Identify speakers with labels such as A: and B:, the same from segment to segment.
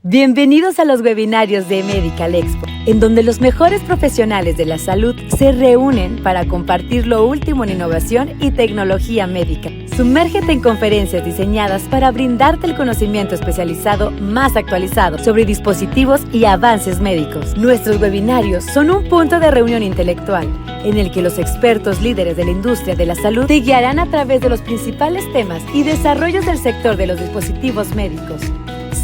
A: Bienvenidos a los webinarios de Medical Expo, en donde los mejores profesionales de la salud se reúnen para compartir lo último en innovación y tecnología médica. Sumérgete en conferencias diseñadas para brindarte el conocimiento especializado más actualizado sobre dispositivos y avances médicos. Nuestros webinarios son un punto de reunión intelectual, en el que los expertos líderes de la industria de la salud te guiarán a través de los principales temas y desarrollos del sector de los dispositivos médicos.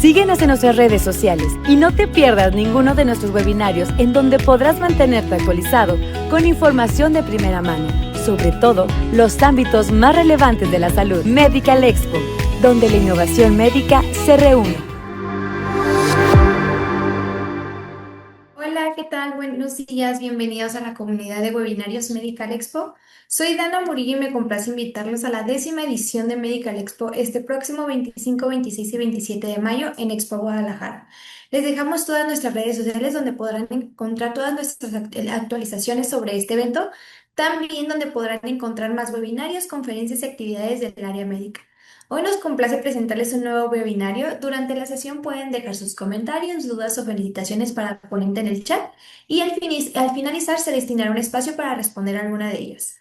A: Síguenos en nuestras redes sociales y no te pierdas ninguno de nuestros webinarios, en donde podrás mantenerte actualizado con información de primera mano, sobre todo los ámbitos más relevantes de la salud. Medical Expo, donde la innovación médica se reúne.
B: Hola, ¿qué tal? Buenos días, bienvenidos a la comunidad de webinarios Medical Expo. Soy Dana Murillo y me complace invitarlos a la 10ª edición de Medical Expo este próximo 25, 26 y 27 de mayo en Expo Guadalajara. Les dejamos todas nuestras redes sociales donde podrán encontrar todas nuestras actualizaciones sobre este evento, también donde podrán encontrar más webinarios, conferencias y actividades del área médica. Hoy nos complace presentarles un nuevo webinario. Durante la sesión pueden dejar sus comentarios, dudas o felicitaciones para el ponente en el chat y al finalizar se destinará un espacio para responder alguna de ellas.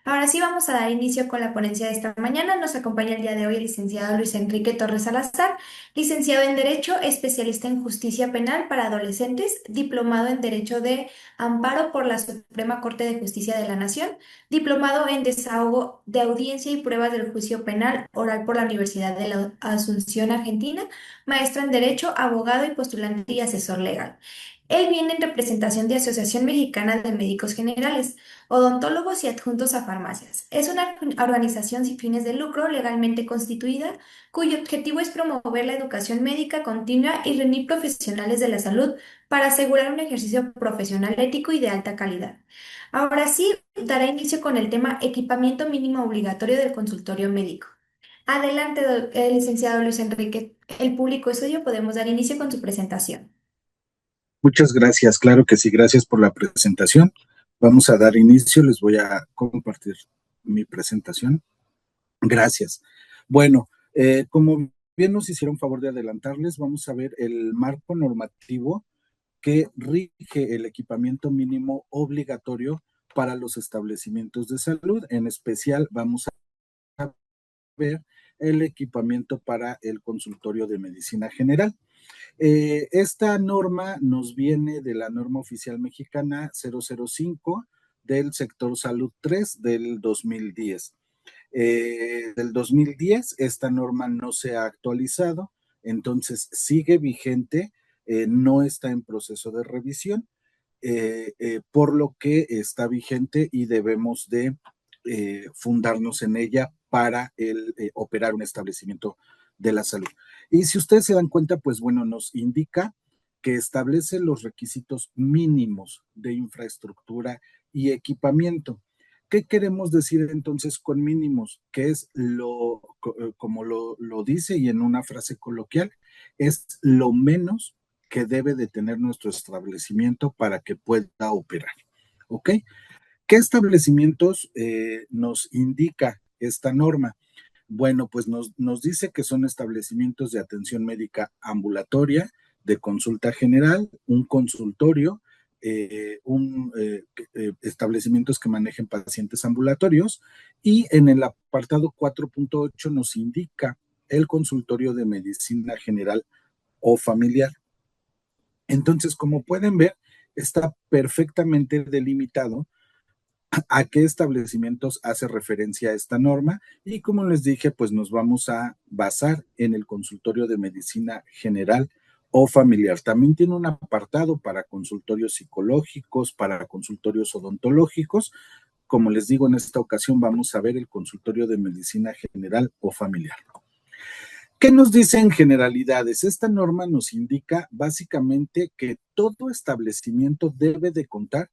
B: Ahora sí vamos a dar inicio con la ponencia de esta mañana. Nos acompaña el día de hoy el licenciado Luis Enrique Torres Salazar, licenciado en Derecho, especialista en Justicia Penal para Adolescentes, diplomado en Derecho de Amparo por la Suprema Corte de Justicia de la Nación, diplomado en Desahogo de Audiencia y Pruebas del Juicio Penal Oral por la Universidad de la Asunción, Argentina, maestro en Derecho, abogado y postulante y asesor legal. Él viene en representación de Asociación Mexicana de Médicos Generales, odontólogos y adjuntos a farmacias. Es una organización sin fines de lucro legalmente constituida, cuyo objetivo es promover la educación médica continua y reunir profesionales de la salud para asegurar un ejercicio profesional ético y de alta calidad. Ahora sí, dará inicio con el tema equipamiento mínimo obligatorio del consultorio médico. Adelante, licenciado Luis Enrique. El público es suyo, podemos dar inicio con su presentación.
C: Muchas gracias, claro que sí, gracias por la presentación. Vamos a dar inicio, les voy a compartir mi presentación. Gracias. Bueno, como bien nos hicieron favor de adelantarles, vamos a ver el marco normativo que rige el equipamiento mínimo obligatorio para los establecimientos de salud. En especial, vamos a ver el equipamiento para el consultorio de medicina general. Esta norma nos viene de la norma oficial mexicana 005 del sector salud 3 del 2010. Del 2010 esta norma no se ha actualizado, entonces sigue vigente, no está en proceso de revisión, por lo que está vigente y debemos de fundarnos en ella para operar un establecimiento de la salud. Y si ustedes se dan cuenta, pues bueno, nos indica que establece los requisitos mínimos de infraestructura y equipamiento. ¿Qué queremos decir entonces con mínimos? Que es como lo dice y en una frase coloquial, es lo menos que debe de tener nuestro establecimiento para que pueda operar. ¿Ok? ¿Qué establecimientos nos indica esta norma? Bueno, pues nos dice que son establecimientos de atención médica ambulatoria, de consulta general, un consultorio, establecimientos que manejen pacientes ambulatorios, y en el apartado 4.8 nos indica el consultorio de medicina general o familiar. Entonces, como pueden ver, está perfectamente delimitado a qué establecimientos hace referencia a esta norma, y como les dije, pues nos vamos a basar en el consultorio de medicina general o familiar. También tiene un apartado para consultorios psicológicos, para consultorios odontológicos. Como les digo, en esta ocasión vamos a ver el consultorio de medicina general o familiar. ¿Qué nos dice en generalidades? Esta norma nos indica básicamente que todo establecimiento debe de contar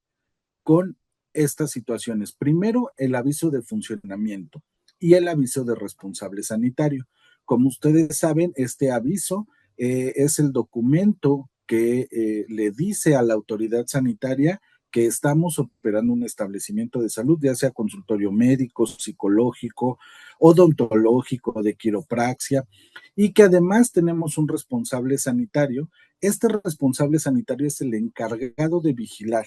C: con estas situaciones. Primero, el aviso de funcionamiento y el aviso de responsable sanitario. Como ustedes saben, este aviso es el documento que le dice a la autoridad sanitaria que estamos operando un establecimiento de salud, ya sea consultorio médico, psicológico, odontológico, de quiropraxia, y que además tenemos un responsable sanitario. Este responsable sanitario es el encargado de vigilar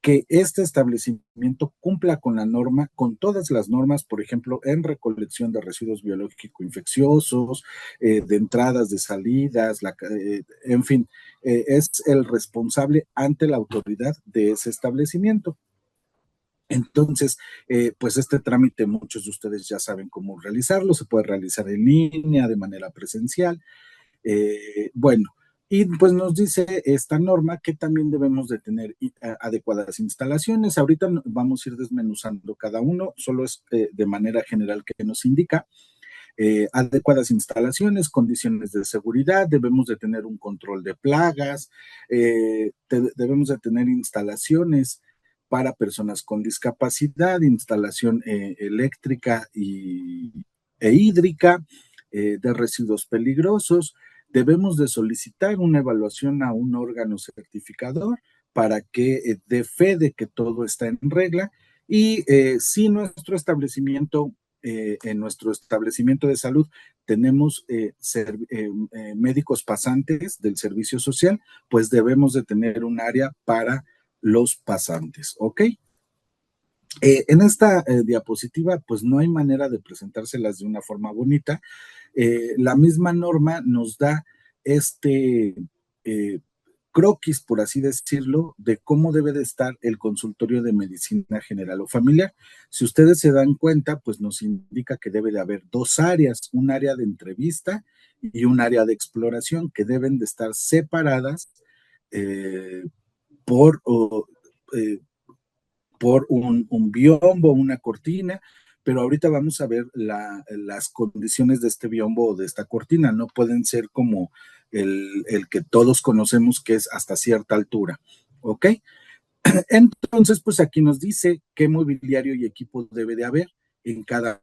C: que este establecimiento cumpla con la norma, con todas las normas, por ejemplo, en recolección de residuos biológicos infecciosos, de entradas, de salidas, en fin, es el responsable ante la autoridad de ese establecimiento. Entonces, pues este trámite muchos de ustedes ya saben cómo realizarlo, se puede realizar en línea, de manera presencial. Bueno, y pues nos dice esta norma que también debemos de tener adecuadas instalaciones. Ahorita vamos a ir desmenuzando cada uno, solo es de manera general que nos indica. Adecuadas instalaciones, condiciones de seguridad, debemos de tener un control de plagas, debemos de tener instalaciones para personas con discapacidad, instalación eléctrica e hídrica, de residuos peligrosos. Debemos de solicitar una evaluación a un órgano certificador para que dé fe de que todo está en regla. Y si en nuestro establecimiento de salud tenemos médicos pasantes del servicio social, pues debemos de tener un área para los pasantes, ¿ok? En esta diapositiva, pues no hay manera de presentárselas de una forma bonita. La misma norma nos da este croquis, por así decirlo, de cómo debe de estar el consultorio de medicina general o familiar. Si ustedes se dan cuenta, pues nos indica que debe de haber dos áreas, un área de entrevista y un área de exploración, que deben de estar separadas eh, por... por un biombo, una cortina, pero ahorita vamos a ver las condiciones de este biombo o de esta cortina. No pueden ser como el que todos conocemos, que es hasta cierta altura, ¿ok? Entonces, pues aquí nos dice qué mobiliario y equipo debe de haber en cada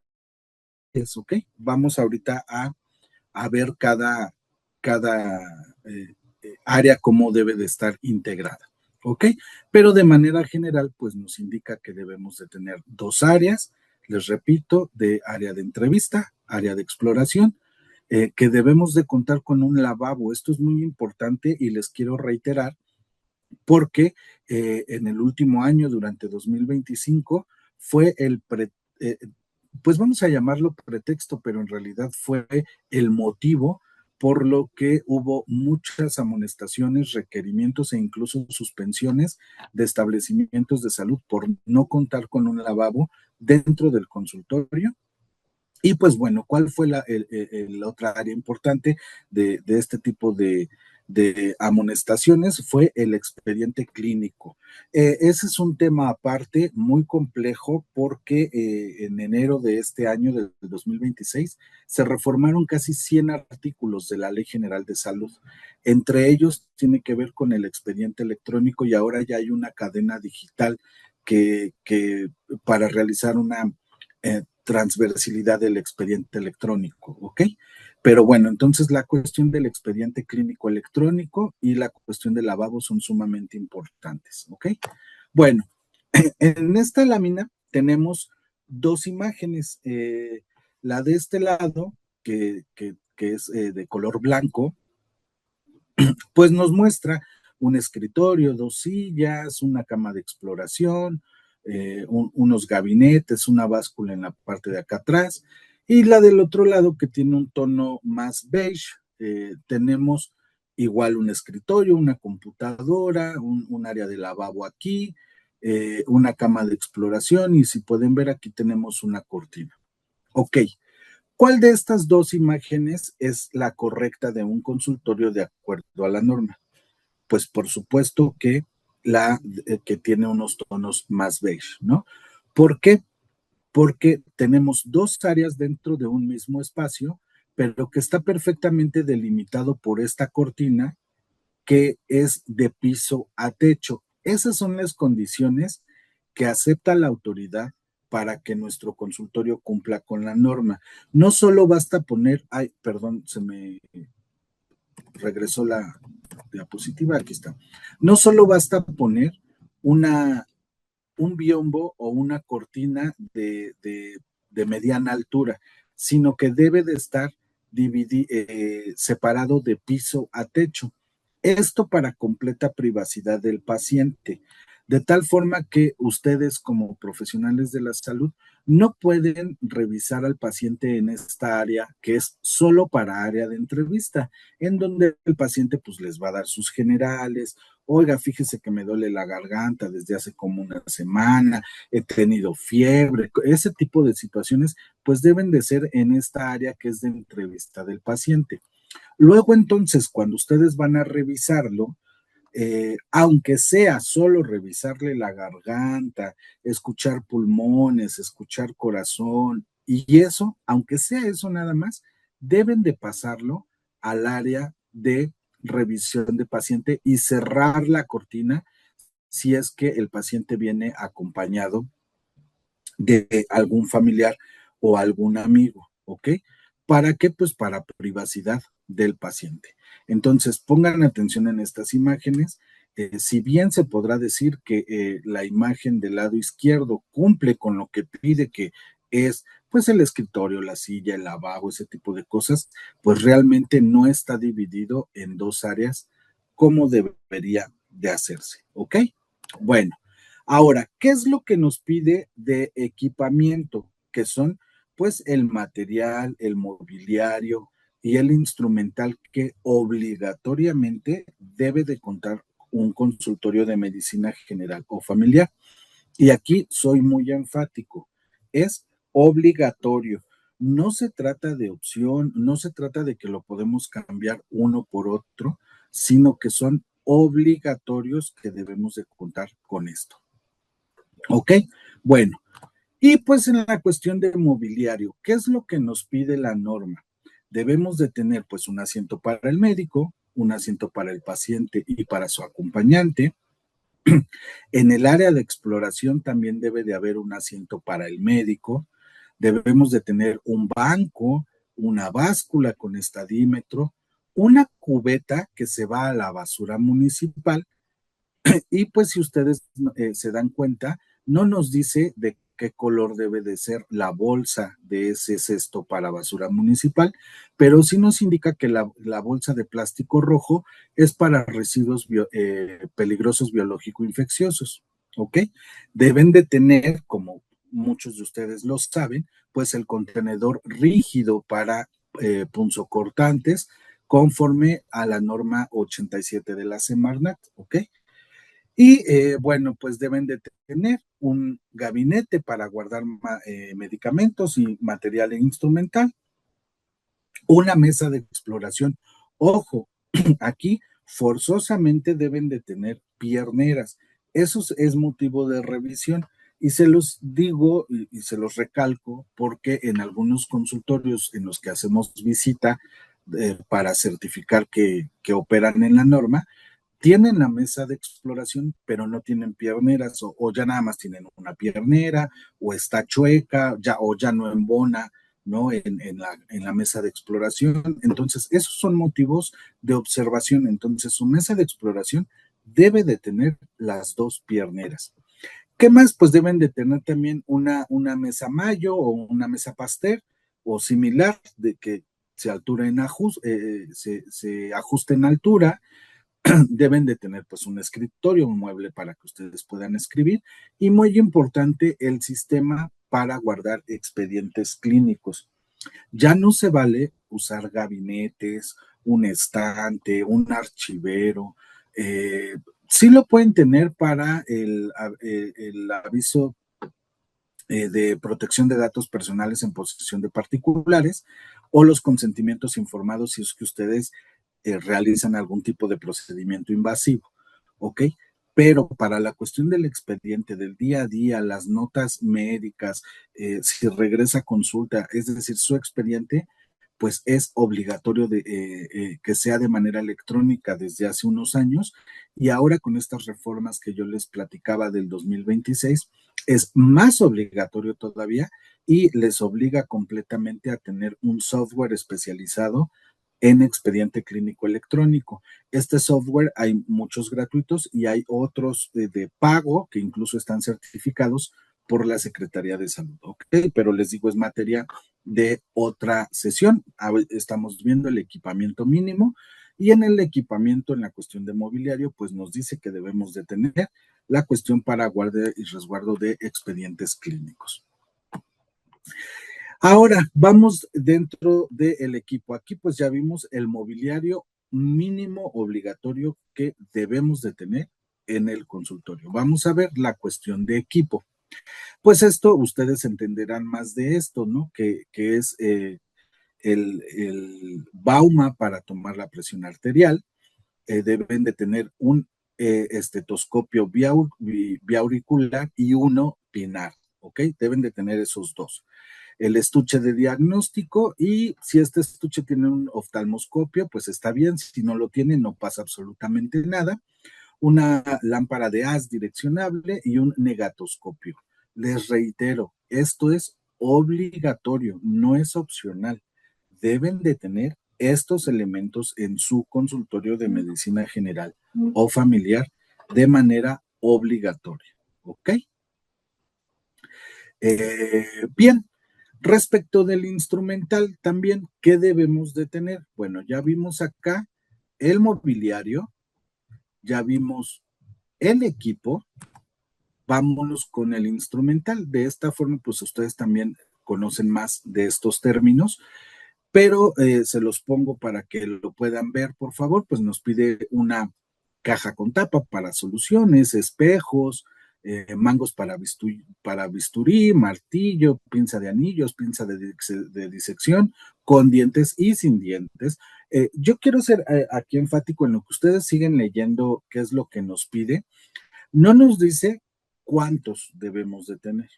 C: vez, ¿ok? Vamos ahorita a ver cada área cómo debe de estar integrada. ¿Ok? Pero de manera general, pues nos indica que debemos de tener dos áreas, les repito, de área de entrevista, área de exploración, que debemos de contar con un lavabo. Esto es muy importante y les quiero reiterar porque en el último año, durante 2025, fue pues vamos a llamarlo pretexto, pero en realidad fue el motivo por lo que hubo muchas amonestaciones, requerimientos e incluso suspensiones de establecimientos de salud por no contar con un lavabo dentro del consultorio. Y pues bueno, ¿cuál fue la otra área importante de este tipo de amonestaciones? Fue el expediente clínico. Ese es un tema aparte muy complejo porque en enero de este año, del 2026, se reformaron casi 100 artículos de la Ley General de Salud. Entre ellos tiene que ver con el expediente electrónico y ahora ya hay una cadena digital que para realizar una transversalidad del expediente electrónico, ¿ok? Pero bueno, entonces la cuestión del expediente clínico electrónico y la cuestión del lavabo son sumamente importantes, ¿ok? Bueno, en esta lámina tenemos dos imágenes. La de este lado, que es de color blanco, pues nos muestra un escritorio, dos sillas, una cama de exploración, unos gabinetes, una báscula en la parte de acá atrás, y la del otro lado que tiene un tono más beige, tenemos igual un escritorio, una computadora, un área de lavabo aquí, una cama de exploración, y si pueden ver aquí tenemos una cortina. Ok, ¿cuál de estas dos imágenes es la correcta de un consultorio de acuerdo a la norma? Pues por supuesto que la que tiene unos tonos más beige, ¿no? ¿Por qué? Porque tenemos dos áreas dentro de un mismo espacio, pero que está perfectamente delimitado por esta cortina que es de piso a techo. Esas son las condiciones que acepta la autoridad para que nuestro consultorio cumpla con la norma. No solo basta poner, ay, perdón, se me regresó la diapositiva, aquí está. No solo basta poner una, un biombo o una cortina de mediana altura, sino que debe de estar separado de piso a techo. Esto para completa privacidad del paciente, de tal forma que ustedes como profesionales de la salud no pueden revisar al paciente en esta área que es solo para área de entrevista, en donde el paciente pues les va a dar sus generales. Oiga, fíjese que me duele la garganta desde hace como una semana, he tenido fiebre, ese tipo de situaciones pues deben de ser en esta área que es de entrevista del paciente. Luego entonces, cuando ustedes van a revisarlo, aunque sea solo revisarle la garganta, escuchar pulmones, escuchar corazón, y eso, aunque sea eso nada más, deben de pasarlo al área de revisión de paciente y cerrar la cortina si es que el paciente viene acompañado de algún familiar o algún amigo, ¿ok? ¿Para qué? Pues para privacidad del paciente. Entonces, pongan atención en estas imágenes. Si bien se podrá decir que la imagen del lado izquierdo cumple con lo que pide, que es pues el escritorio, la silla, el lavabo, ese tipo de cosas, pues realmente no está dividido en dos áreas como debería de hacerse, ¿ok? Bueno, ahora, ¿qué es lo que nos pide de equipamiento? Que son, pues, el material, el mobiliario y el instrumental que obligatoriamente debe de contar un consultorio de medicina general o familiar. Y aquí soy muy enfático, es obligatorio. No se trata de opción, no se trata de que lo podemos cambiar uno por otro, sino que son obligatorios que debemos de contar con esto. ¿Ok? Bueno, y pues en la cuestión de mobiliario, ¿qué es lo que nos pide la norma? Debemos de tener pues un asiento para el médico, un asiento para el paciente y para su acompañante. En el área de exploración también debe de haber un asiento para el médico. Debemos de tener un banco, una báscula con estadímetro, una cubeta que se va a la basura municipal. Y pues si ustedes se dan cuenta, no nos dice de qué color debe de ser la bolsa de ese cesto para basura municipal, pero sí nos indica que la bolsa de plástico rojo es para residuos peligrosos biológico-infecciosos, ¿ok? Deben de tener, como muchos de ustedes lo saben, pues el contenedor rígido para punzocortantes conforme a la norma 87 de la Semarnat, ¿ok? Y bueno, pues deben de tener un gabinete para guardar medicamentos y material instrumental, una mesa de exploración. Ojo, aquí forzosamente deben de tener pierneras. Eso es motivo de revisión. Y se los digo y se los recalco porque en algunos consultorios en los que hacemos visita para certificar que operan en la norma, tienen la mesa de exploración, pero no tienen pierneras, o ya nada más tienen una piernera, o está chueca, o ya no embona, ¿no? En la mesa de exploración. Entonces, esos son motivos de observación. Entonces, su mesa de exploración debe de tener las dos pierneras. ¿Qué más? Pues deben de tener también una mesa Mayo o una mesa Pasteur o similar, de que se altura en se ajuste en altura. Deben de tener pues un escritorio, un mueble para que ustedes puedan escribir y muy importante el sistema para guardar expedientes clínicos. Ya no se vale usar gabinetes, un estante, un archivero. Sí lo pueden tener para el aviso de protección de datos personales en posesión de particulares o los consentimientos informados si es que ustedes realizan algún tipo de procedimiento invasivo, ¿ok? Pero para la cuestión del expediente, del día a día, las notas médicas, si regresa a consulta, es decir, su expediente, pues es obligatorio que sea de manera electrónica desde hace unos años y ahora con estas reformas que yo les platicaba del 2026, es más obligatorio todavía y les obliga completamente a tener un software especializado en expediente clínico electrónico. Este software hay muchos gratuitos y hay otros de pago que incluso están certificados por la Secretaría de Salud, ¿ok? Pero les digo, es materia de otra sesión. Estamos viendo el equipamiento mínimo y en el equipamiento, en la cuestión de mobiliario, pues nos dice que debemos de tener la cuestión para guardia y resguardo de expedientes clínicos. Ahora, vamos dentro del equipo. Aquí pues ya vimos el mobiliario mínimo obligatorio que debemos de tener en el consultorio. Vamos a ver la cuestión de equipo. Pues esto, ustedes entenderán más de esto, ¿no? Que es el Bauma para tomar la presión arterial. Deben de tener un estetoscopio biauricular y uno pinar, ¿ok? Deben de tener esos dos. El estuche de diagnóstico y si este estuche tiene un oftalmoscopio, pues está bien, si no lo tiene no pasa absolutamente nada. Una lámpara de haz direccionable y un negatoscopio. Les reitero, esto es obligatorio, no es opcional. Deben de tener estos elementos en su consultorio de medicina general o familiar de manera obligatoria, ¿ok? Bien, respecto del instrumental también, ¿qué debemos de tener? Bueno, ya vimos acá el mobiliario, ya vimos el equipo, vámonos con el instrumental. De esta forma, pues ustedes también conocen más de estos términos, pero se los pongo para que lo puedan ver, por favor. Pues nos pide una caja con tapa para soluciones, espejos, mangos para bisturí, martillo, pinza de anillos, pinza de disección, con dientes y sin dientes. Yo quiero ser aquí enfático en lo que ustedes siguen leyendo, qué es lo que nos pide. No nos dice cuántos debemos de tener.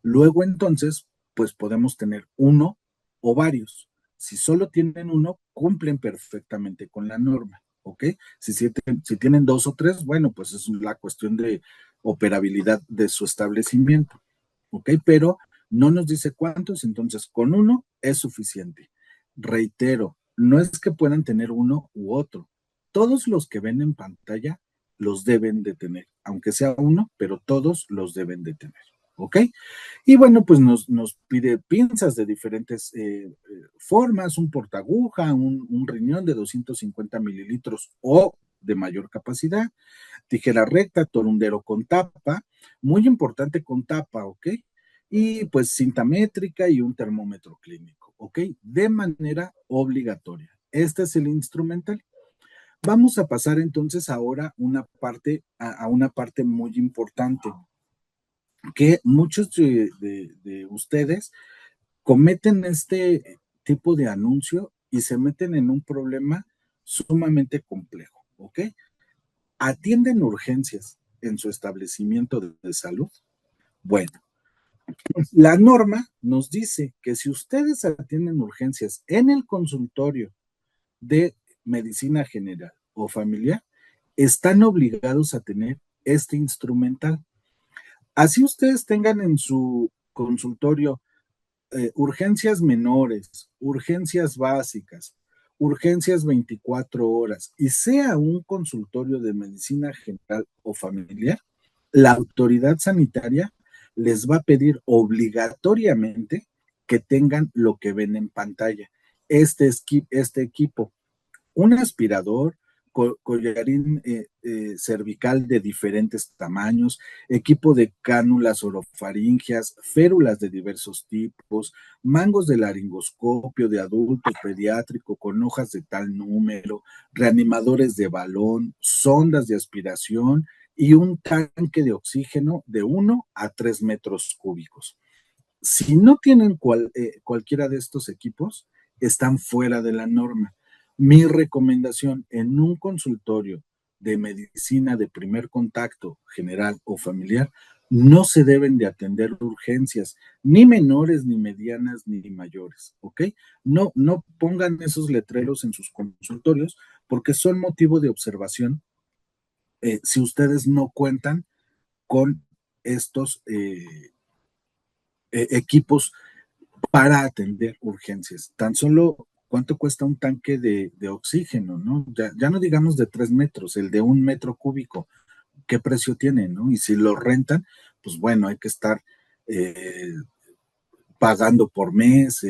C: Luego entonces, pues podemos tener uno o varios. Si solo tienen uno, cumplen perfectamente con la norma, ¿ok? Si tienen dos o tres, bueno, pues es la cuestión de operabilidad de su establecimiento, ¿ok? Pero no nos dice cuántos, entonces con uno es suficiente. Reitero, no es que puedan tener uno u otro. Todos los que ven en pantalla los deben de tener, aunque sea uno, pero todos los deben de tener, ¿ok? Y bueno, pues nos pide pinzas de diferentes formas, un portaguja, un riñón de 250 mililitros o de mayor capacidad, tijera recta, torundero con tapa, muy importante con tapa, ¿ok? Y pues cinta métrica y un termómetro clínico, ¿ok? De manera obligatoria. Este es el instrumental. Vamos a pasar entonces ahora a una parte muy importante que muchos de ustedes cometen este tipo de anuncio y se meten en un problema sumamente complejo, ¿ok? ¿Atienden urgencias en su establecimiento de salud? Bueno, la norma nos dice que si ustedes atienden urgencias en el consultorio de medicina general o familiar, están obligados a tener este instrumental. Así ustedes tengan en su consultorio urgencias menores, urgencias básicas, urgencias 24 horas y sea un consultorio de medicina general o familiar, la autoridad sanitaria les va a pedir obligatoriamente que tengan lo que ven en pantalla. Este equipo, un aspirador, collarín cervical de diferentes tamaños, equipo de cánulas orofaringeas, férulas de diversos tipos, mangos de laringoscopio de adulto pediátrico con hojas de tal número, reanimadores de balón, sondas de aspiración y un tanque de oxígeno de 1 a 3 metros cúbicos. Si no tienen cualquiera de estos equipos, están fuera de la norma. Mi recomendación en un consultorio de medicina de primer contacto general o familiar, no se deben de atender urgencias, ni menores, ni medianas, ni mayores, ¿ok? No pongan esos letreros en sus consultorios porque son motivo de observación si ustedes no cuentan con estos equipos para atender urgencias. Tan solo ¿cuánto cuesta un tanque de oxígeno, no? Ya no digamos de 3 metros, el de 1 metro cúbico, ¿qué precio tiene, no? Y si lo rentan, pues bueno, hay que estar pagando por mes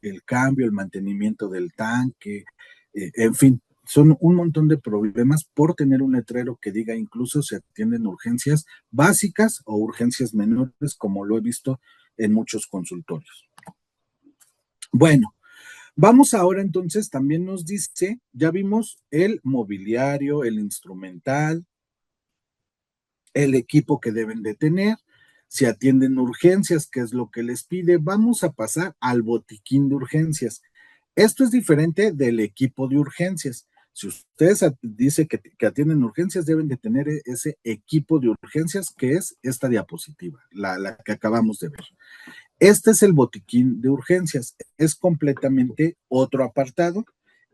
C: el cambio, el mantenimiento del tanque, en fin, son un montón de problemas por tener un letrero que diga incluso se atienden urgencias básicas o urgencias menores, como lo he visto en muchos consultorios. Bueno, vamos ahora entonces, también nos dice, ya vimos el mobiliario, el instrumental, el equipo que deben de tener, si atienden urgencias, qué es lo que les pide. Vamos a pasar al botiquín de urgencias. Esto es diferente del equipo de urgencias. Si ustedes dicen que atienden urgencias, deben de tener ese equipo de urgencias, que es esta diapositiva, la que acabamos de ver. Este es el botiquín de urgencias, es completamente otro apartado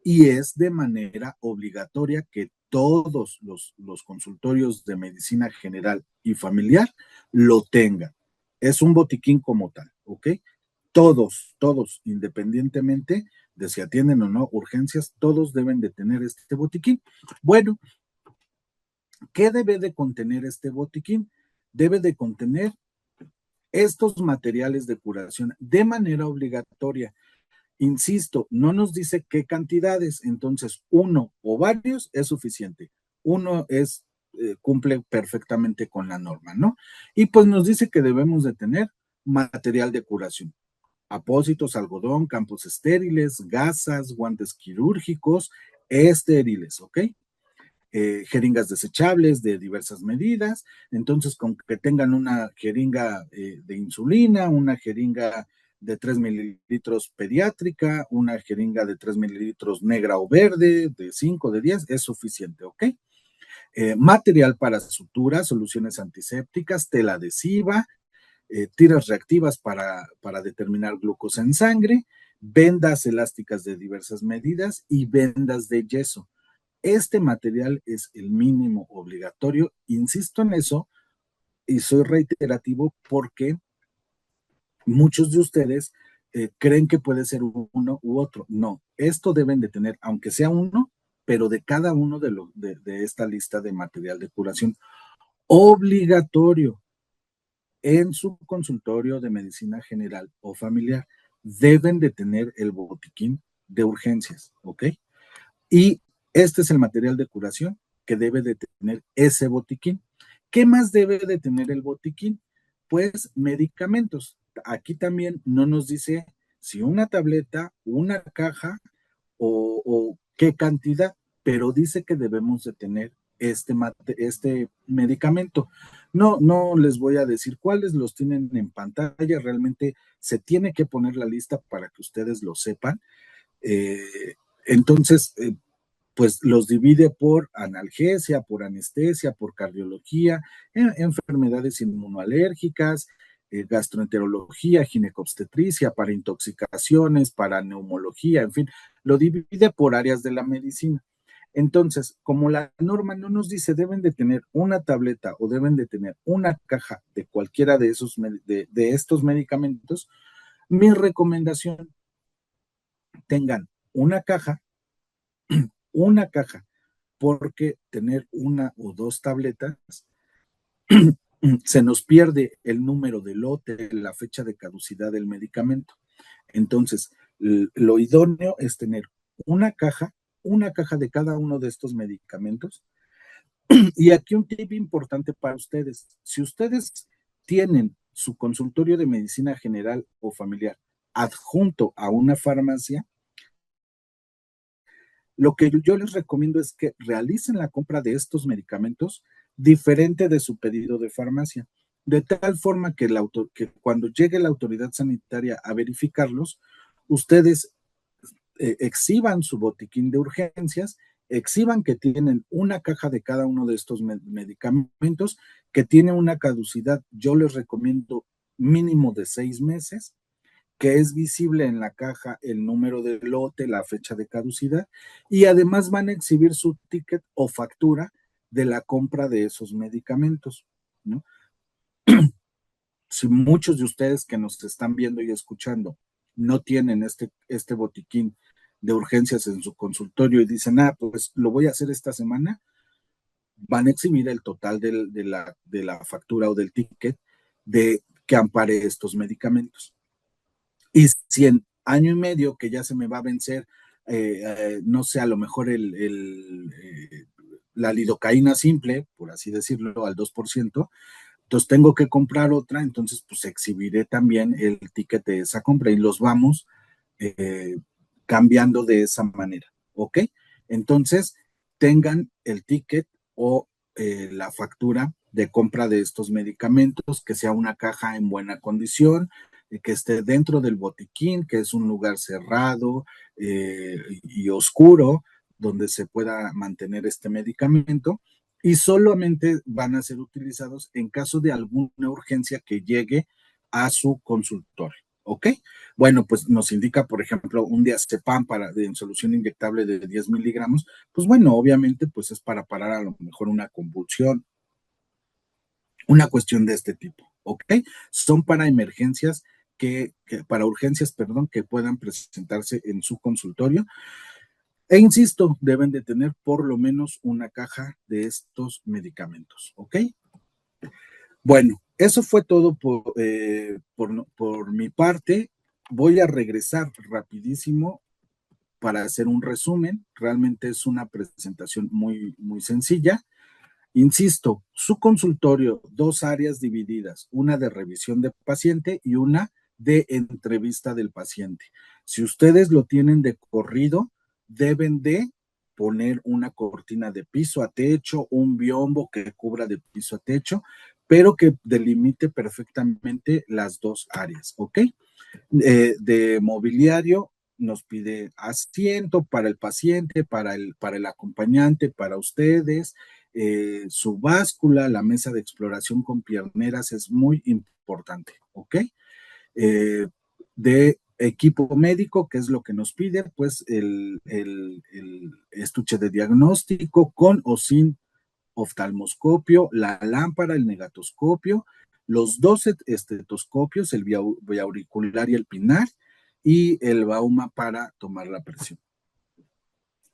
C: y es de manera obligatoria que todos los consultorios de medicina general y familiar lo tengan. Es un botiquín como tal, ¿ok? Todos, independientemente de si atienden o no urgencias, todos deben de tener este botiquín. Bueno, ¿qué debe de contener este botiquín? Debe de contener estos materiales de curación de manera obligatoria. Insisto, no nos dice qué cantidades, entonces uno o varios es suficiente. Uno cumple perfectamente con la norma, ¿no? Y pues nos dice que debemos de tener material de curación. Apósitos, algodón, campos estériles, gasas, guantes quirúrgicos, estériles, ¿ok? Jeringas desechables de diversas medidas, entonces con que tengan una jeringa de insulina, una jeringa de 3 mililitros pediátrica, una jeringa de 3 mililitros negra o verde, de 5, de 10, es suficiente, ¿ok? Material para suturas, soluciones antisépticas, tela adhesiva, tiras reactivas para determinar glucosa en sangre, vendas elásticas de diversas medidas y vendas de yeso. Este material es el mínimo obligatorio, insisto en eso, y soy reiterativo porque muchos de ustedes creen que puede ser uno u otro. No, esto deben de tener, aunque sea uno, pero de cada uno de esta lista de material de curación obligatorio en su consultorio de medicina general o familiar. Deben de tener el botiquín de urgencias, ¿ok? Y este es el material de curación que debe de tener ese botiquín. ¿Qué más debe de tener el botiquín? Pues medicamentos. Aquí también no nos dice si una tableta, una caja o qué cantidad, pero dice que debemos de tener este medicamento. No les voy a decir cuáles, los tienen en pantalla, realmente se tiene que poner la lista para que ustedes lo sepan. Entonces, pues los divide por analgesia, por anestesia, por cardiología, enfermedades inmunoalérgicas, gastroenterología, ginecobstetricia, para intoxicaciones, para neumología, en fin, lo divide por áreas de la medicina. Entonces, como la norma no nos dice deben de tener una tableta o deben de tener una caja de cualquiera de estos medicamentos, mi recomendación, tengan una caja, porque tener una o dos tabletas se nos pierde el número de lote, la fecha de caducidad del medicamento. Entonces, lo idóneo es tener una caja de cada uno de estos medicamentos. Y aquí un tip importante para ustedes. Si ustedes tienen su consultorio de medicina general o familiar adjunto a una farmacia, lo que yo les recomiendo es que realicen la compra de estos medicamentos diferente de su pedido de farmacia, de tal forma que cuando llegue la autoridad sanitaria a verificarlos, ustedes exhiban su botiquín de urgencias, exhiban que tienen una caja de cada uno de estos medicamentos, que tiene una caducidad, yo les recomiendo mínimo de 6 meses, que es visible en la caja el número de lote, la fecha de caducidad, y además van a exhibir su ticket o factura de la compra de esos medicamentos, ¿no? Si muchos de ustedes que nos están viendo y escuchando no tienen este botiquín de urgencias en su consultorio y dicen, pues lo voy a hacer esta semana, van a exhibir el total de la factura o del ticket de que ampare estos medicamentos. Y si en año y medio que ya se me va a vencer, no sé, a lo mejor la lidocaína simple, por así decirlo, al 2%, entonces tengo que comprar otra, entonces pues exhibiré también el ticket de esa compra y los vamos cambiando de esa manera, ¿ok? Entonces tengan el ticket o la factura de compra de estos medicamentos, que sea una caja en buena condición, que esté dentro del botiquín, que es un lugar cerrado y oscuro, donde se pueda mantener este medicamento, y solamente van a ser utilizados en caso de alguna urgencia que llegue a su consultorio, ¿ok? Bueno, pues nos indica, por ejemplo, un diazepam en solución inyectable de 10 miligramos, pues bueno, obviamente, pues es para parar a lo mejor una convulsión, una cuestión de este tipo, ¿ok? Son para emergencias para urgencias, perdón, que puedan presentarse en su consultorio. E insisto, deben de tener por lo menos una caja de estos medicamentos, ¿ok? Bueno, eso fue todo por mi parte. Voy a regresar rapidísimo para hacer un resumen. Realmente es una presentación muy, muy sencilla. Insisto, su consultorio, dos áreas divididas, una de revisión de paciente y una de entrevista del paciente. Si ustedes lo tienen de corrido, deben de poner una cortina de piso a techo, un biombo que cubra de piso a techo, pero que delimite perfectamente las dos áreas, ¿ok? De mobiliario nos pide asiento para el paciente, para el acompañante, para ustedes, su báscula, la mesa de exploración con pierneras es muy importante, ¿ok? De equipo médico, que es lo que nos pide, pues el estuche de diagnóstico con o sin oftalmoscopio, la lámpara, el negatoscopio, los dos estetoscopios, el biauricular y el pinar, y el bauma para tomar la presión.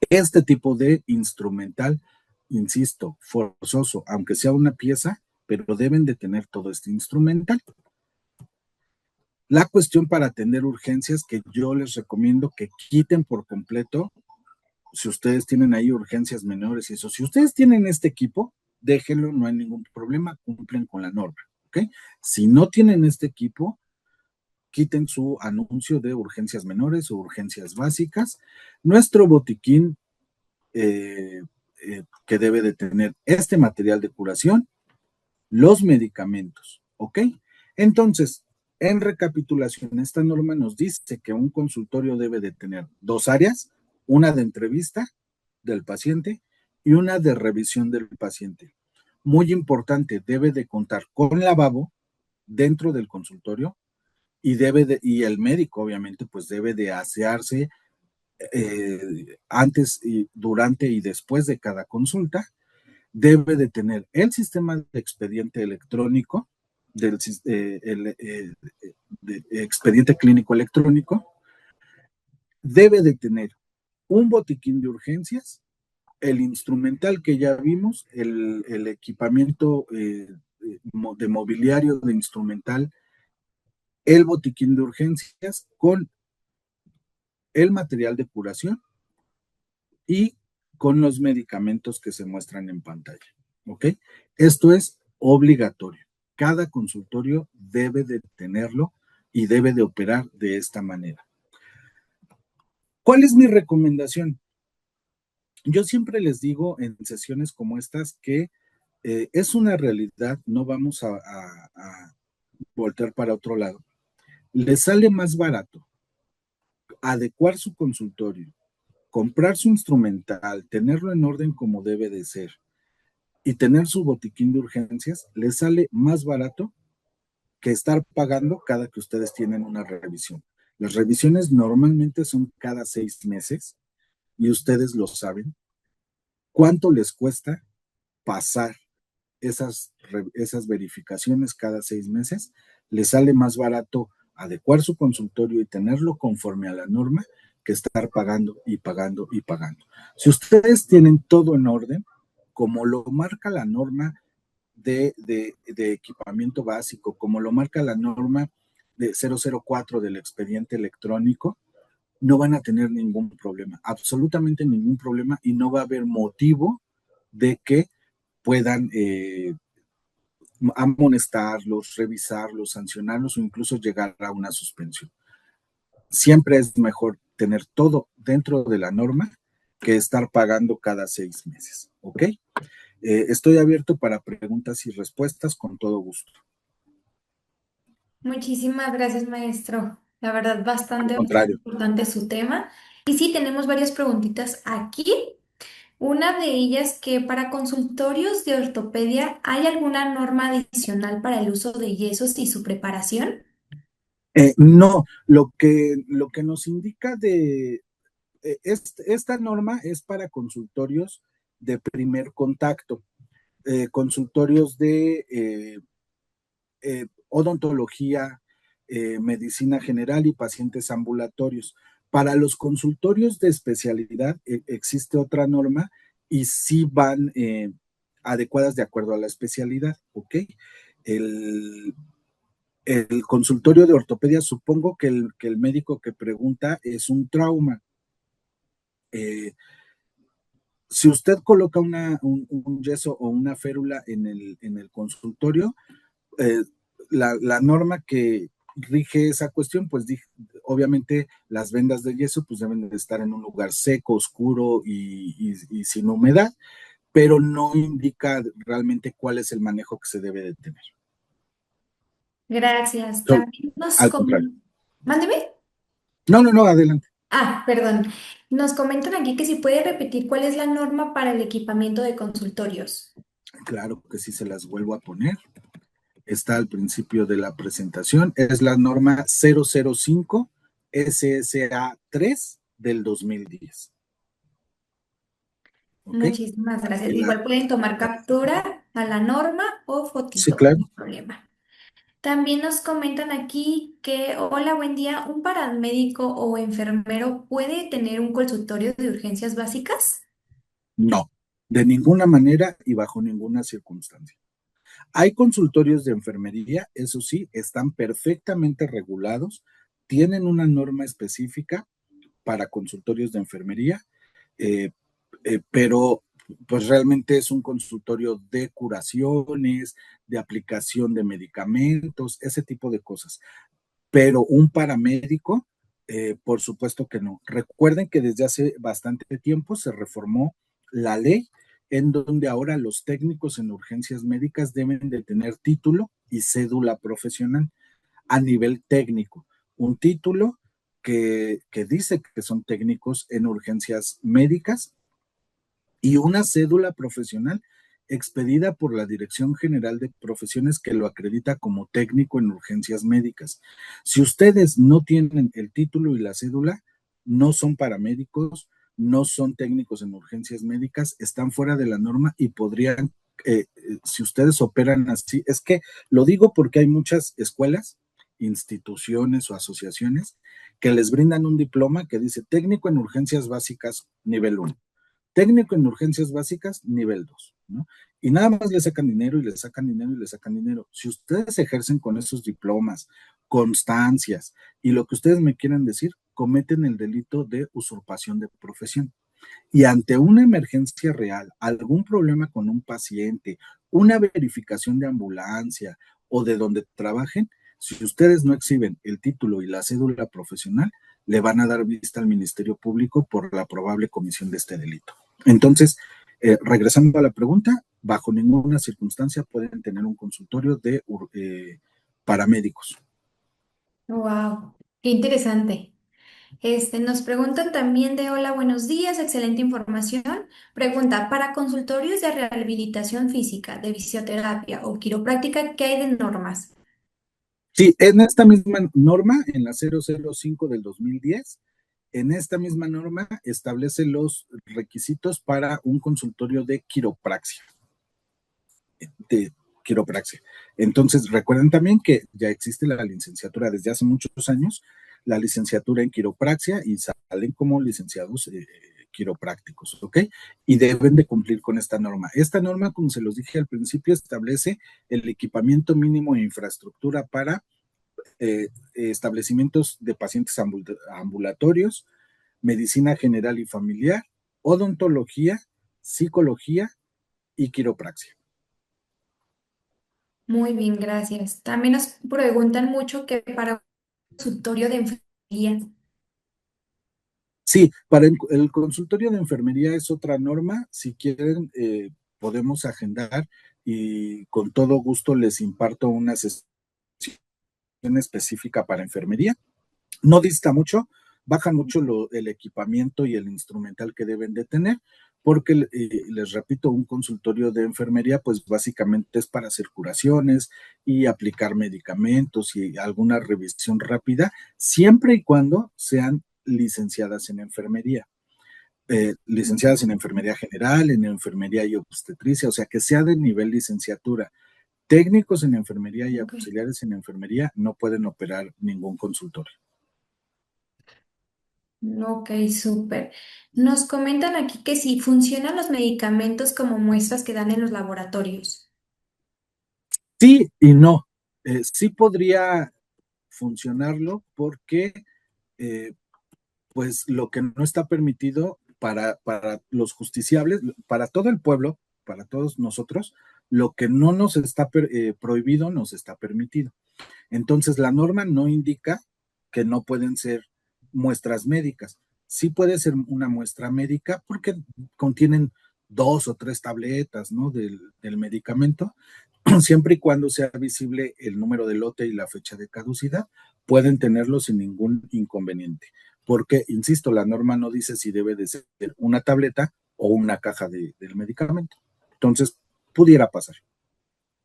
C: Este tipo de instrumental, insisto, forzoso, aunque sea una pieza, pero deben de tener todo este instrumental. La cuestión para atender urgencias que yo les recomiendo que quiten por completo, si ustedes tienen ahí urgencias menores y eso, si ustedes tienen este equipo, déjenlo, no hay ningún problema, cumplen con la norma, ¿ok? Si no tienen este equipo, quiten su anuncio de urgencias menores o urgencias básicas. Nuestro botiquín que debe de tener este material de curación, los medicamentos, ¿ok? Entonces, en recapitulación, esta norma nos dice que un consultorio debe de tener dos áreas, una de entrevista del paciente y una de revisión del paciente. Muy importante, debe de contar con lavabo dentro del consultorio y el médico, obviamente, pues debe de asearse antes, durante y después de cada consulta. Debe de tener el sistema de expediente electrónico, de expediente clínico electrónico, debe de tener un botiquín de urgencias, el instrumental que ya vimos, el equipamiento de mobiliario de instrumental, el botiquín de urgencias con el material de curación y con los medicamentos que se muestran en pantalla, ¿ok? Esto es obligatorio. Cada consultorio debe de tenerlo y debe de operar de esta manera. ¿Cuál es mi recomendación? Yo siempre les digo en sesiones como estas que es una realidad, no vamos a voltear para otro lado. Les sale más barato adecuar su consultorio, comprar su instrumental, tenerlo en orden como debe de ser y tener su botiquín de urgencias, les sale más barato que estar pagando cada que ustedes tienen una revisión. Las revisiones normalmente son cada 6 meses y ustedes lo saben. ¿Cuánto les cuesta pasar esas verificaciones cada 6 meses? Les sale más barato adecuar su consultorio y tenerlo conforme a la norma que estar pagando y pagando y pagando. Si ustedes tienen todo en orden, como lo marca la norma de equipamiento básico, como lo marca la norma de 004 del expediente electrónico, no van a tener ningún problema, absolutamente ningún problema, y no va a haber motivo de que puedan amonestarlos, revisarlos, sancionarlos o incluso llegar a una suspensión. Siempre es mejor tener todo dentro de la norma que estar pagando cada 6 meses, ¿ok? Estoy abierto para preguntas y respuestas con todo gusto.
B: Muchísimas gracias, maestro. La verdad,
C: Al
B: bastante
C: contrario.
B: importante su tema. Y sí, tenemos varias preguntitas aquí. Una de ellas que para consultorios de ortopedia, ¿hay alguna norma adicional para el uso de yesos y su preparación?
C: No, lo que nos indica esta norma es para consultorios de primer contacto, consultorios de odontología, medicina general y pacientes ambulatorios. Para los consultorios de especialidad existe otra norma y sí van adecuadas de acuerdo a la especialidad, ¿ok? El, el consultorio de ortopedia, supongo que el médico que pregunta es un trauma. Si usted coloca un yeso o una férula en el consultorio, eh, la norma que rige esa cuestión, pues obviamente las vendas de yeso pues deben de estar en un lugar seco, oscuro y sin humedad, pero no indica realmente cuál es el manejo que se debe de tener.
B: Gracias.
C: So,
B: También nos
C: al contrario.
B: Mándeme.
C: No, adelante.
B: Ah, perdón. Nos comentan aquí que si puede repetir cuál es la norma para el equipamiento de consultorios.
C: Claro que sí, se las vuelvo a poner. Está al principio de la presentación. Es la norma 005 SSA 3 del 2010. ¿Ok?
B: Muchísimas gracias.
C: Aquí
B: Igual pueden tomar captura a la norma o
C: sí,
B: fotito,
C: claro.
B: sin problema. También nos comentan aquí que, hola, buen día, ¿un paramédico o enfermero puede tener un consultorio de urgencias básicas?
C: No, de ninguna manera y bajo ninguna circunstancia. Hay consultorios de enfermería, eso sí, están perfectamente regulados, tienen una norma específica para consultorios de enfermería, eh, pero pues realmente es un consultorio de curaciones, de aplicación de medicamentos, ese tipo de cosas. Pero un paramédico, por supuesto que no. Recuerden que desde hace bastante tiempo se reformó la ley en donde ahora los técnicos en urgencias médicas deben de tener título y cédula profesional a nivel técnico. Un título que dice que son técnicos en urgencias médicas y una cédula profesional expedida por la Dirección General de Profesiones que lo acredita como técnico en urgencias médicas. Si ustedes no tienen el título y la cédula, no son paramédicos, no son técnicos en urgencias médicas, están fuera de la norma y podrían, si ustedes operan así, es que lo digo porque hay muchas escuelas, instituciones o asociaciones que les brindan un diploma que dice técnico en urgencias básicas nivel 1, técnico en urgencias básicas, nivel 2, ¿no? Y nada más le sacan dinero y le sacan dinero y le sacan dinero. Si ustedes ejercen con esos diplomas, constancias y lo que ustedes me quieran decir, cometen el delito de usurpación de profesión. Y ante una emergencia real, algún problema con un paciente, una verificación de ambulancia o de donde trabajen, si ustedes no exhiben el título y la cédula profesional, le van a dar vista al Ministerio Público por la probable comisión de este delito. Entonces, regresando a la pregunta, bajo ninguna circunstancia pueden tener un consultorio de paramédicos.
B: Wow, qué interesante. Nos preguntan también de hola, buenos días, excelente información. Pregunta, para consultorios de rehabilitación física, de fisioterapia o quiropráctica, ¿qué hay de normas?
C: Sí, en esta misma norma, en la 005 del 2010, en esta misma norma establece los requisitos para un consultorio de quiropraxia. De quiropraxia. Entonces, recuerden también que ya existe la licenciatura desde hace muchos años la licenciatura en quiropraxia y salen como licenciados quiroprácticos, ¿ok? Y deben de cumplir con esta norma. Esta norma, como se los dije al principio, establece el equipamiento mínimo de infraestructura para establecimientos de pacientes ambulatorios, medicina general y familiar, odontología, psicología y quiropraxia.
B: Muy bien, gracias. También nos preguntan mucho que para un consultorio de enfermería.
C: Sí, para el consultorio de enfermería es otra norma. Si quieren, podemos agendar y con todo gusto les imparto una sesión específica para enfermería. No dista mucho, baja mucho el equipamiento y el instrumental que deben de tener, porque les repito, un consultorio de enfermería pues básicamente es para hacer curaciones y aplicar medicamentos y alguna revisión rápida, siempre y cuando sean licenciadas en enfermería. Licenciadas en enfermería general, en enfermería y obstetricia, o sea, que sea de nivel licenciatura. Técnicos en enfermería y
B: Ok.
C: auxiliares en enfermería no pueden operar ningún consultorio.
B: Ok, súper. Nos comentan aquí que si funcionan los medicamentos como muestras que dan en los laboratorios.
C: Sí y no. Sí podría funcionarlo porque eh, pues lo que no está permitido para los justiciables, para todo el pueblo, para todos nosotros, lo que no nos está prohibido nos está permitido. Entonces, la norma no indica que no pueden ser muestras médicas. Sí puede ser una muestra médica porque contienen 2 o 3 tabletas, ¿no? del medicamento, siempre y cuando sea visible el número de lote y la fecha de caducidad, pueden tenerlo sin ningún inconveniente. Porque, insisto, la norma no dice si debe de ser una tableta o una caja del medicamento. Entonces, pudiera pasar.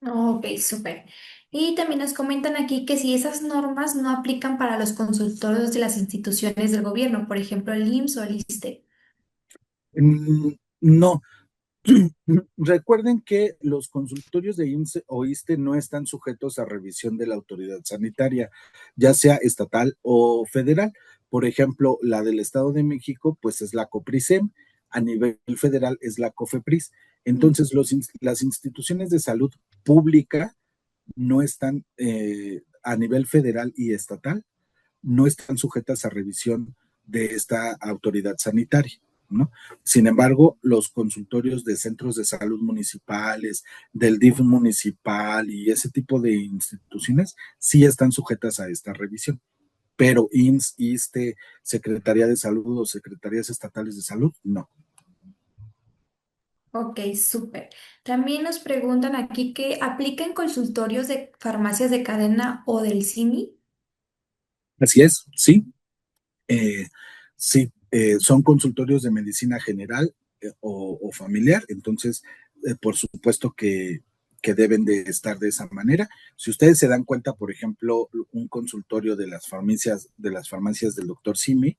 B: Ok, súper. Y también nos comentan aquí que si esas normas no aplican para los consultorios de las instituciones del gobierno, por ejemplo, el IMSS o el ISSSTE.
C: No, recuerden que los consultorios de IMSS o ISSSTE no están sujetos a revisión de la autoridad sanitaria, ya sea estatal o federal. Por ejemplo, la del Estado de México, pues es la COPRISEM, a nivel federal es la COFEPRIS. Entonces, las instituciones de salud pública no están a nivel federal y estatal, no están sujetas a revisión de esta autoridad sanitaria, ¿no? Sin embargo, los consultorios de centros de salud municipales, del DIF municipal y ese tipo de instituciones sí están sujetas a esta revisión. Pero IMSS, ISSSTE, Secretaría de Salud o Secretarías Estatales de Salud, no.
B: Ok, súper. También nos preguntan aquí que aplica en consultorios de farmacias de cadena o del CIMI.
C: Así es, sí. Eh, sí, son consultorios de medicina general o familiar, entonces, por supuesto que deben de estar de esa manera. Si ustedes se dan cuenta, por ejemplo, un consultorio de las farmacias del doctor Simi,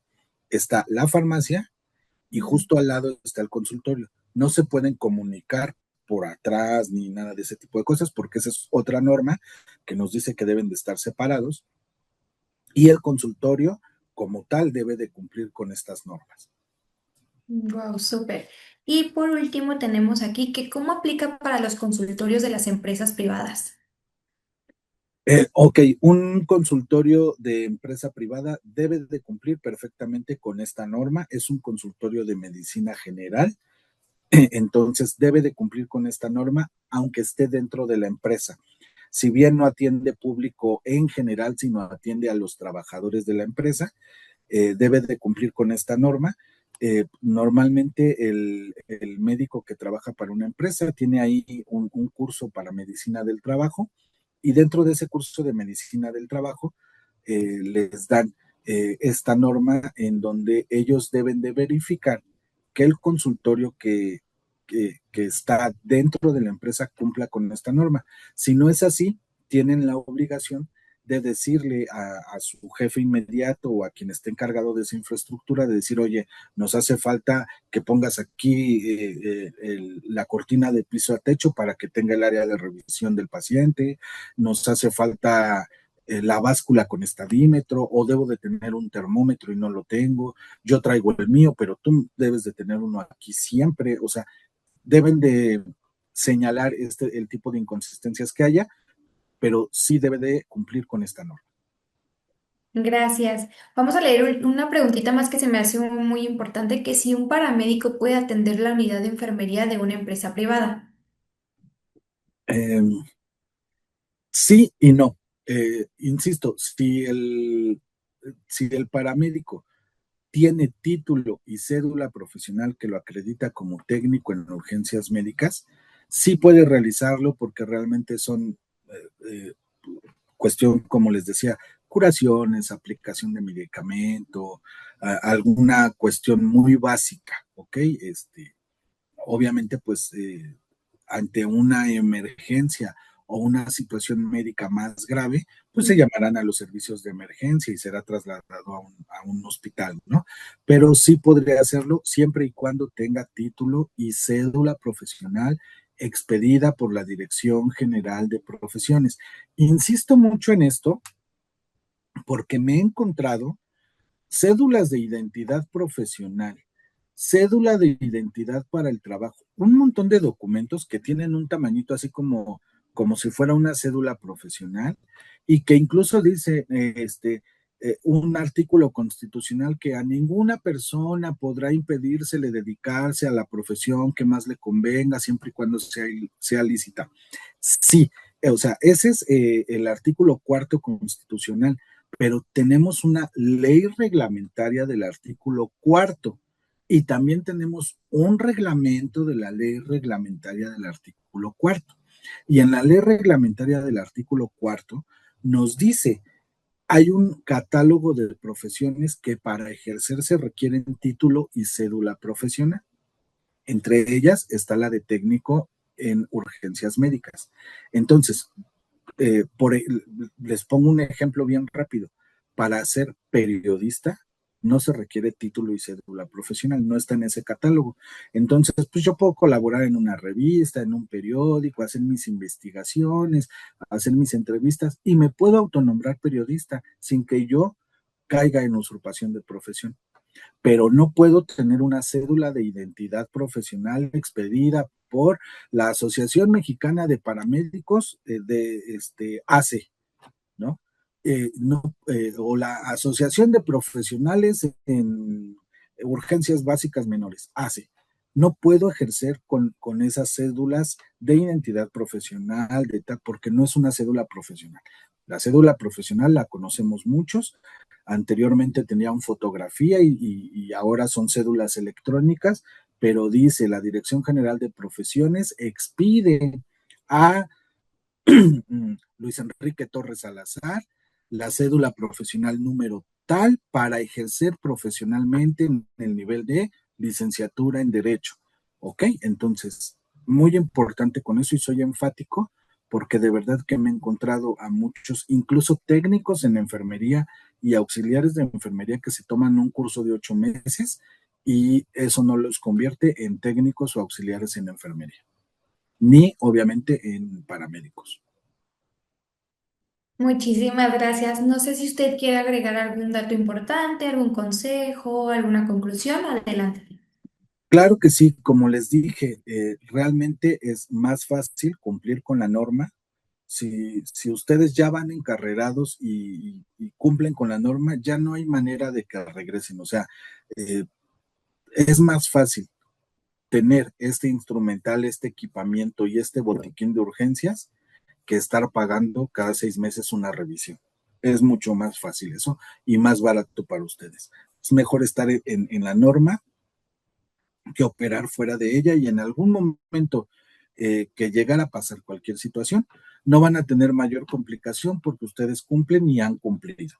C: está la farmacia y justo al lado está el consultorio. No se pueden comunicar por atrás ni nada de ese tipo de cosas, porque esa es otra norma que nos dice que deben de estar separados y el consultorio como tal debe de cumplir con estas normas.
B: Wow, súper. Y por último tenemos aquí que cómo aplica para los consultorios de las empresas privadas.
C: Ok, un consultorio de empresa privada debe de cumplir perfectamente con esta norma. Es un consultorio de medicina general, entonces debe de cumplir con esta norma, aunque esté dentro de la empresa. Si bien no atiende público en general, sino atiende a los trabajadores de la empresa, debe de cumplir con esta norma. Normalmente el médico que trabaja para una empresa tiene ahí un curso para medicina del trabajo y dentro de ese curso de medicina del trabajo les dan esta norma en donde ellos deben de verificar que el consultorio que está dentro de la empresa cumpla con esta norma. Si no es así, tienen la obligación de decirle a su jefe inmediato o a quien esté encargado de esa infraestructura, de decir, oye, nos hace falta que pongas aquí la cortina de piso a techo para que tenga el área de revisión del paciente, nos hace falta la báscula con estadímetro, o debo de tener un termómetro y no lo tengo, yo traigo el mío, pero tú debes de tener uno aquí siempre, o sea, deben de señalar el tipo de inconsistencias que haya, pero sí debe de cumplir con esta norma.
B: Gracias. Vamos a leer una preguntita más que se me hace muy importante, que si un paramédico puede atender la unidad de enfermería de una empresa privada.
C: Eh, sí y no. Insisto, si el paramédico tiene título y cédula profesional que lo acredita como técnico en urgencias médicas, sí puede realizarlo porque realmente son eh, cuestión, como les decía, curaciones, aplicación de medicamento, alguna cuestión muy básica, ¿ok? Obviamente, pues, ante una emergencia o una situación médica más grave, pues se llamarán a los servicios de emergencia y será trasladado a un hospital, ¿no? Pero sí podría hacerlo siempre y cuando tenga título y cédula profesional expedida por la Dirección General de Profesiones. Insisto mucho en esto porque me he encontrado cédulas de identidad profesional, cédula de identidad para el trabajo, un montón de documentos que tienen un tamañito así como si fuera una cédula profesional y que incluso dice un artículo constitucional que a ninguna persona podrá impedírsele dedicarse a la profesión que más le convenga siempre y cuando sea lícita. Sí, o sea, ese es el artículo cuarto constitucional, pero tenemos una ley reglamentaria del artículo cuarto y también tenemos un reglamento de la ley reglamentaria del artículo cuarto. Y en la ley reglamentaria del artículo cuarto nos dice, hay un catálogo de profesiones que para ejercerse requieren título y cédula profesional. Entre ellas está la de técnico en urgencias médicas. Entonces, eh, por, les pongo un ejemplo bien rápido. Para ser periodista no se requiere título y cédula profesional, no está en ese catálogo. Entonces, pues yo puedo colaborar en una revista, en un periódico, hacer mis investigaciones, hacer mis entrevistas y me puedo autonombrar periodista sin que yo caiga en usurpación de profesión, pero no puedo tener una cédula de identidad profesional expedida por la Asociación Mexicana de Paramédicos ACE, ¿no? O la Asociación de Profesionales en Urgencias Básicas Menores, ACE. No puedo ejercer con esas cédulas de identidad profesional, porque no es una cédula profesional. La cédula profesional la conocemos muchos. Anteriormente tenían fotografía y ahora son cédulas electrónicas, pero dice la Dirección General de Profesiones expide a Luis Enrique Torres Salazar la cédula profesional número tal para ejercer profesionalmente en el nivel de licenciatura en Derecho. ¿Ok? Entonces, muy importante con eso y soy enfático porque de verdad que me he encontrado a muchos, incluso técnicos en enfermería y auxiliares de enfermería que se toman un curso de 8 meses y eso no los convierte en técnicos o auxiliares en enfermería, ni obviamente en paramédicos.
B: Muchísimas gracias. No sé si usted quiere agregar algún dato importante, algún consejo, alguna conclusión. Adelante.
C: Claro que sí, como les dije, realmente es más fácil cumplir con la norma. Si ustedes ya van encarrerados y cumplen con la norma, ya no hay manera de que regresen. O sea, eh, es más fácil tener este instrumental, este equipamiento y este botiquín de urgencias que estar pagando cada 6 meses una revisión. Es mucho más fácil eso y más barato para ustedes. Es mejor estar en la norma que operar fuera de ella y en algún momento que llegara a pasar cualquier situación, no van a tener mayor complicación porque ustedes cumplen y han cumplido.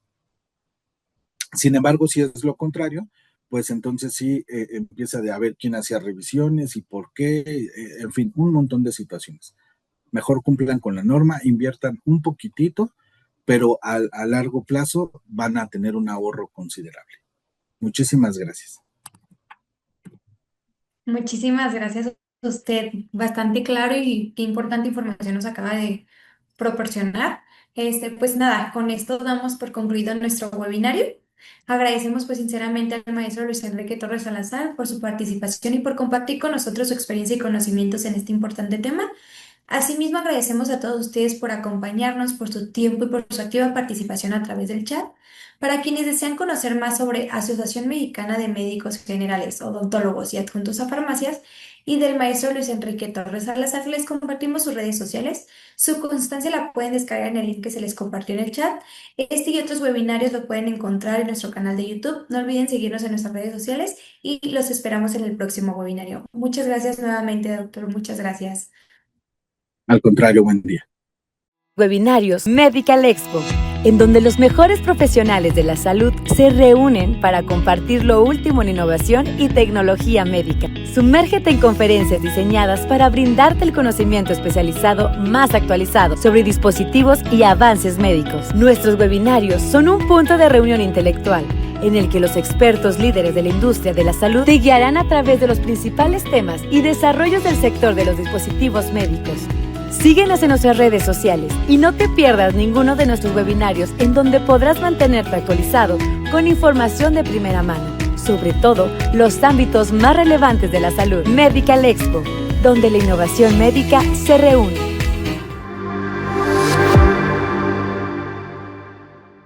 C: Sin embargo, si es lo contrario, pues entonces sí empieza de a ver quién hacía revisiones y por qué, en fin, un montón de situaciones. Mejor cumplan con la norma, inviertan un poquitito, pero a largo plazo van a tener un ahorro considerable. Muchísimas gracias.
B: Muchísimas gracias a usted. Bastante claro y qué importante información nos acaba de proporcionar. Pues nada, con esto damos por concluido nuestro webinario. Agradecemos pues sinceramente al maestro Luis Enrique Torres Salazar por su participación y por compartir con nosotros su experiencia y conocimientos en este importante tema. Asimismo, agradecemos a todos ustedes por acompañarnos, por su tiempo y por su activa participación a través del chat. Para quienes desean conocer más sobre Asociación Mexicana de Médicos Generales, Odontólogos y Adjuntos a Farmacias y del maestro Luis Enrique Torres Salazar, les compartimos sus redes sociales. Su constancia la pueden descargar en el link que se les compartió en el chat. Este y otros webinarios lo pueden encontrar en nuestro canal de YouTube. No olviden seguirnos en nuestras redes sociales y los esperamos en el próximo webinario. Muchas gracias nuevamente, doctor. Muchas gracias.
C: Al contrario, buen día.
A: Webinarios Medical Expo, en donde los mejores profesionales de la salud se reúnen para compartir lo último en innovación y tecnología médica. Sumérgete en conferencias diseñadas para brindarte el conocimiento especializado más actualizado sobre dispositivos y avances médicos. Nuestros webinarios son un punto de reunión intelectual en el que los expertos líderes de la industria de la salud te guiarán a través de los principales temas y desarrollos del sector de los dispositivos médicos. Síguenos en nuestras redes sociales y no te pierdas ninguno de nuestros webinarios en donde podrás mantenerte actualizado con información de primera mano, sobre todo los ámbitos más relevantes de la salud. Medical Expo, donde la innovación médica se reúne.